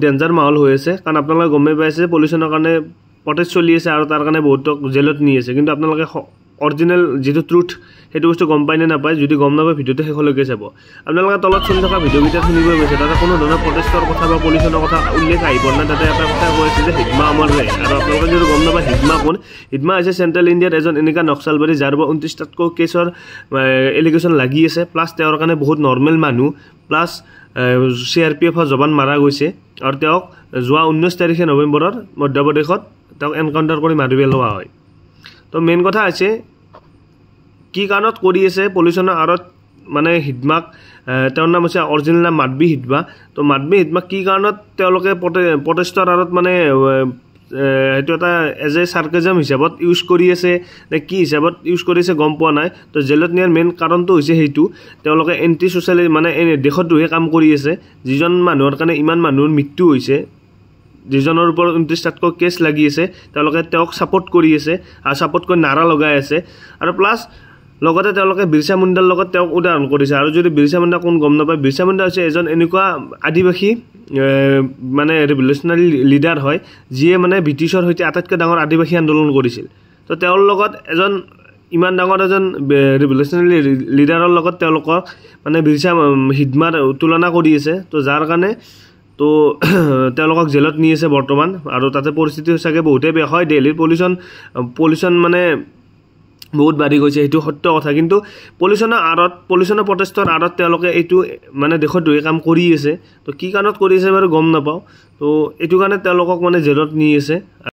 danger মাহল হৈ আছে কাৰণ আপোনালোকে গমেই পাইছে পলিউশ্যনৰ কাৰণে প্ৰটেষ্ট চলি আছে আৰু তাৰ কাৰণে বহুতক জেলত নি আছে কিন্তু আপোনালোকে অৰিজিনেল যিটো ট্ৰুথ সেইটো বস্তু গম পায় নে নাপায় যদি গম নাপায় ভিডিঅ'টো শেষলৈকে চাব আপোনালোকে তলত চলি থকা ভিডিঅ'কেইটা শুনিব গৈছে তাতে কোনো ধৰণৰ প্ৰটেষ্টৰ কথা বা পলিউশ্যনৰ কথা উল্লেখ আহিব নাই তাতে এটা কথা কৈ আছে যে হিডমা আমাৰ ৰে আৰু আপোনালোকে যদি গম নাপায় হিডমা কোন হিডমা হৈছে চেণ্ট্ৰেল ইণ্ডিয়াত এজন এনেকুৱা নক্সালবাদী যাৰ পৰা 29টাতকৈ কেছৰ এলিগেশ্যন লাগি আছে প্লাছ তেওঁৰ কাৰণে বহুত নৰ্মেল মানুহ প্লাছ CRPFৰ জৱান মাৰা গৈছে আৰু তেওঁক যোৱা 19 তাৰিখে নৱেম্বৰৰ মধ্যপ্ৰদেশত তেওঁক এনকাউণ্টাৰ কৰি মাৰি পেলোৱা হয় তো মেইন কথা আছে কি কাৰণত কৰি আছে পলিউশ্যনৰ আৰত মানে হিডমাক তেওঁৰ নাম হৈছে অৰিজিনেল নাম মাডবি হিডমা তো মাডবি হিডমাক কি কাৰণত তেওঁলোকে প্ৰটেষ্টৰ আৰত মানে এইটো এটা এজ এ সাৰ্কাজম হিচাপত ইউজ কৰি আছে নে কি হিচাপত ইউজ কৰিছে গম পোৱা নাই তো জেলত নিয়াৰ মেইন কাৰণটো হৈছে সেইটো তেওঁলোকে এণ্টি ছ'চিয়েল মানে দেশত দুহে কাম কৰি আছে যিজন মানুহৰ কাৰণে ইমান মানুহৰ মৃত্যু হৈছে যিজনৰ ওপৰত 29টাতকৈ কেছ লাগি আছে তেওঁলোকে তেওঁক ছাপোৰ্ট কৰি আছে আৰু ছাপোৰ্ট কৰি নাৰা লগাই আছে আৰু প্লাছ লগতে তেওঁলোকে বিৰছা মুণ্ডাৰ লগত তেওঁক উদাহৰণ কৰিছে আৰু যদি বিৰছা মুণ্ডা কোন গম নাপায় বিৰছা মুণ্ডা হৈছে এজন এনেকুৱা আদিবাসী মানে ৰিভলিউচনাৰী লিডাৰ হয় যিয়ে মানে ব্ৰিটিছৰ সৈতে আটাইতকৈ ডাঙৰ আদিবাসী আন্দোলন কৰিছিল তো তেওঁৰ লগত এজন ইমান ডাঙৰ এজন ৰিভলিউচনাৰী লিডাৰৰ লগত তেওঁলোকক মানে বিৰছা হিডমাৰ তুলনা কৰি আছে তো যাৰ কাৰণে তো তেওঁলোকক জেলত নি আছে বৰ্তমান আৰু তাতে পৰিস্থিতি চাগে বহুতেই বেয়া হয় দিল্লীৰ পলিউশ্যন মানে বহুত বাঢ়ি গৈছে সেইটো সত্য কথা কিন্তু পলিউশ্যনৰ প্ৰটেষ্টৰ আঁৰত তেওঁলোকে এইটো মানে দেশত দুই কাম কৰি আছে তো কি কাৰণত কৰি আছে বাৰু গম নাপাওঁ তো এইটো কাৰণে তেওঁলোকক মানে জেলত নি আছে